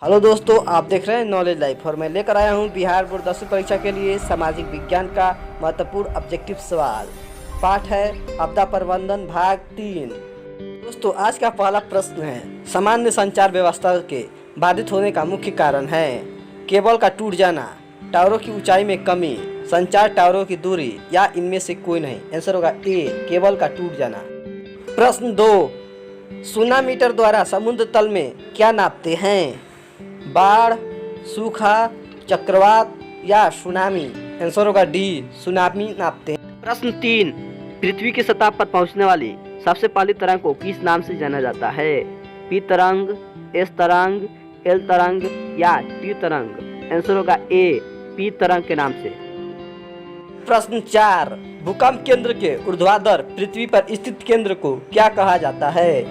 Hello दोस्तों, आप देख रहे हैं नॉलेज लाइफ और मैं लेकर आया हूं बिहार बोर्ड 10वीं परीक्षा के लिए सामाजिक विज्ञान का महत्वपूर्ण ऑब्जेक्टिव सवाल। पाठ है आपदा प्रबंधन भाग 3। दोस्तों, आज का पहला प्रश्न है, सामान्य संचार व्यवस्था के बाधित होने का मुख्य कारण है केबल का टूट जाना, टावरों की ऊंचाई में कमी, संचार टावरों की दूरी या इनमें से कोई नहीं। आंसर होगा ए, केबल का टूट जाना। प्रश्न 2, सुनामीटर द्वारा समुद्र तल में क्या नापते हैं? बाढ़, सूखा, चक्रवात या सुनामी। आंसर होगा डी, सुनामी नापते हैं। प्रश्न 3, पृथ्वी की सतह पर पहुंचने वाली सबसे पहली तरंग को किस नाम से जाना जाता है? पी तरंग, एस तरंग, एल तरंग या टी तरंग। आंसर होगा ए, पी तरंग के नाम से। प्रश्न 4, भूकंप केंद्र के ऊर्ध्वाधर पृथ्वी पर स्थित केंद्र को क्या कहा जाता है?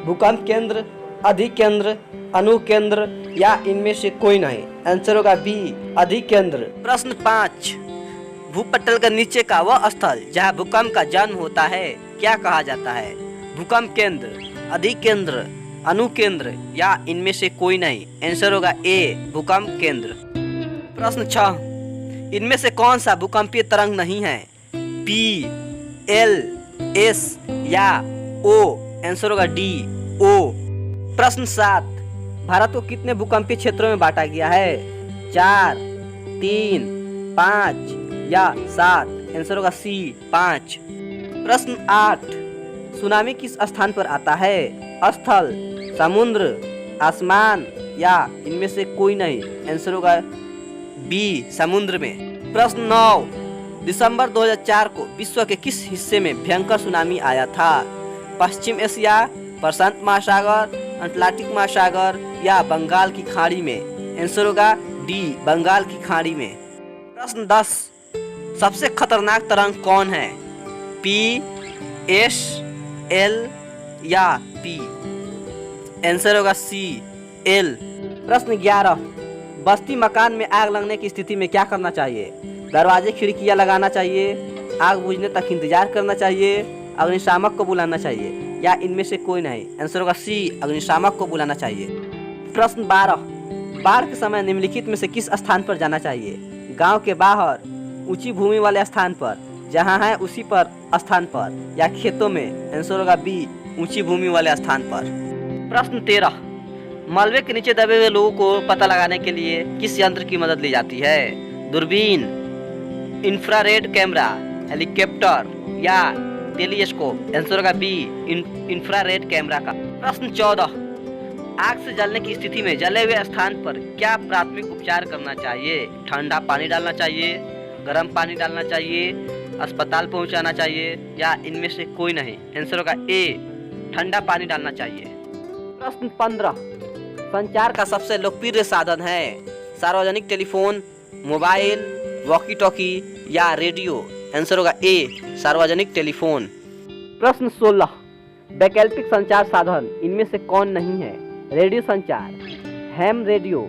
भूकंप केंद्र, अधिकेंद्र, अनुकेंद्र या इनमें से कोई नहीं। आंसर होगा बी, अधिकेंद्र। प्रश्न 5, भूपटल के नीचे का वह स्थल जहां भूकंप का जन्म होता है क्या कहा जाता है? भूकंप केंद्र, अधिकेंद्र, अनुकेंद्र या इनमें से कोई नहीं। आंसर होगा ए, भूकंप केंद्र। प्रश्न 6, इनमें से कौन सा भूकंपीय तरंग नहीं है? पी, एल, एस या ओ। आंसर होगा डी, ओ। प्रश्न 7, भारत को कितने भूकंपीय क्षेत्रों में बांटा गया है? 4, 3, 5 या 7। आंसर होगा सी, 5। प्रश्न 8, सुनामी किस स्थान पर आता है? स्थल, समुद्र, आसमान या इनमें से कोई नहीं। आंसर होगा बी, समुद्र में। प्रश्न 9, दिसंबर 2004 को विश्व के किस हिस्से में भयंकर सुनामी आया था? पश्चिम एशिया, प्रशांत महासागर, अटलांटिक महासागर या बंगाल की खाड़ी में। आंसर होगा डी, बंगाल की खाड़ी में। प्रश्न 10, सबसे खतरनाक तरंग कौन है? पी, एस, एल या पी। आंसर होगा सी, एल। प्रश्न 11, बस्ती मकान में आग लगने की स्थिति में क्या करना चाहिए? दरवाजे खिड़कियां लगाना चाहिए, आग बुझने तक इंतजार करना चाहिए, अग्निशामक को बुलाना चाहिए या इनमें से कोई नहीं। आंसर होगा सी, अग्निशामक को बुलाना चाहिए। प्रश्न 12, बाढ़ के समय निम्नलिखित में से किस स्थान पर जाना चाहिए? गांव के बाहर, ऊंची भूमि वाले स्थान पर, जहां है उसी पर स्थान पर या खेतों में। आंसर होगा बी, ऊंची भूमि वाले स्थान पर। प्रश्न 13, मलबे के नीचे दबे हुए लोगों को पता लगाने के लिए किस यंत्र की मदद ली जाती है? दूरबीन, इंफ्रारेड कैमरा, हेलीकॉप्टर या टेलीस्कोप। आंसर होगा बी, इंफ्रारेड कैमरा का। प्रश्न 14, आग से जलने की स्थिति में जले हुए स्थान पर क्या प्राथमिक उपचार करना चाहिए? ठंडा पानी डालना चाहिए, गर्म पानी डालना चाहिए, अस्पताल पहुंचाना चाहिए या इनमें से कोई नहीं। आंसर होगा ए, ठंडा पानी डालना चाहिए। प्रश्न 15, संचार का सबसे लोकप्रिय साधन है? सार्वजनिक टेलीफोन, मोबाइल, वॉकी टॉकी या रेडियो। आंसर होगा ए, सार्वजनिक टेलीफोन। प्रश्न 16, वैकल्पिक संचार साधन इनमें से कौन नहीं है? रेडियो संचार, हैम रेडियो,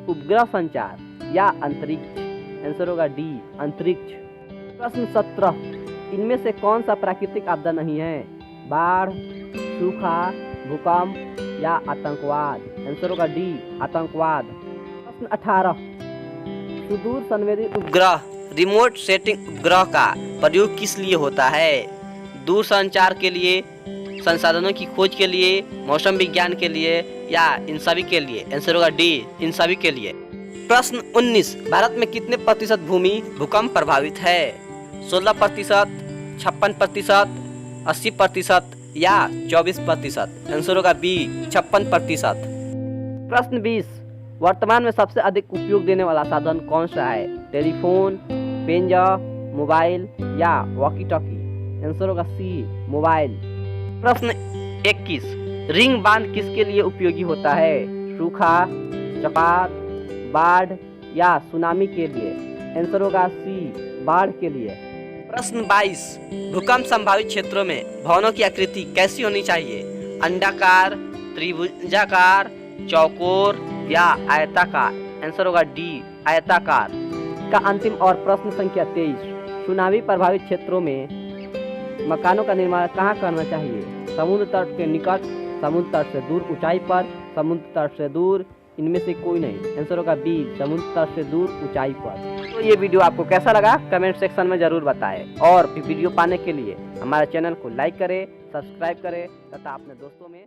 उपग्रह संचार या अंतरिक्ष। आंसर होगा डी, अंतरिक्ष। प्रश्न 17, इनमें से कौन सा प्राकृतिक आपदा नहीं है? बाढ़, सूखा, भूकंप या आतंकवाद। आंसर होगा डी, आतंकवाद। प्रश्न 18, सुदूर संवेदी उपग्रह रिमोट सेटिंग उपग्रह का प्रयोग किस लिए होता है? दूर संचार के लिए, संसाधनों की खोज के लिए, मौसम विज्ञान के लिए या इन सभी के लिए। आंसर होगा डी, इन सभी के लिए। प्रश्न 19, भारत में कितने प्रतिशत भूमि भूकंप प्रभावित है? 16%, 56%, 80% या 24%। आंसर होगा बी, 56%। प्रश्न 20, वर्तमान में सबसे अधिक उपयोग देने वाला साधन कौन सा है? टेलीफोन, पेंजर, मोबाइल या वॉकी टॉकी। आंसर होगा सी, मोबाइल। प्रश्न 21, रिंग बांध किसके लिए उपयोगी होता है? सूखा, चक्रवात, बाढ़ या सुनामी के लिए। आंसर होगा सी, बाढ़ के लिए। प्रश्न 22, भूकंप संभावित क्षेत्रों में भवनों की आकृति कैसी होनी चाहिए? अंडाकार, त्रिभुजाकार, चौकोर या आयताकार। आंसर होगा डी, आयताकार का। अंतिम और प्रश्न संख्या 23, सुनामी प्रभावित क्षेत्रों में मकानों का निर्माण कहाँ करना चाहिए? समुद्र तट के निकट, समुद्र तट से दूर ऊंचाई पर, समुद्र तट से दूर इनमें से कोई नहीं। आंसर होगा बी, समुद्र तट से दूर ऊंचाई पर। तो ये वीडियो आपको कैसा लगा कमेंट सेक्शन में जरूर बताएं और भी वीडियो पाने के लिए हमारे चैनल को लाइक करें, सब्सक्राइब करें तथा अपने दोस्तों में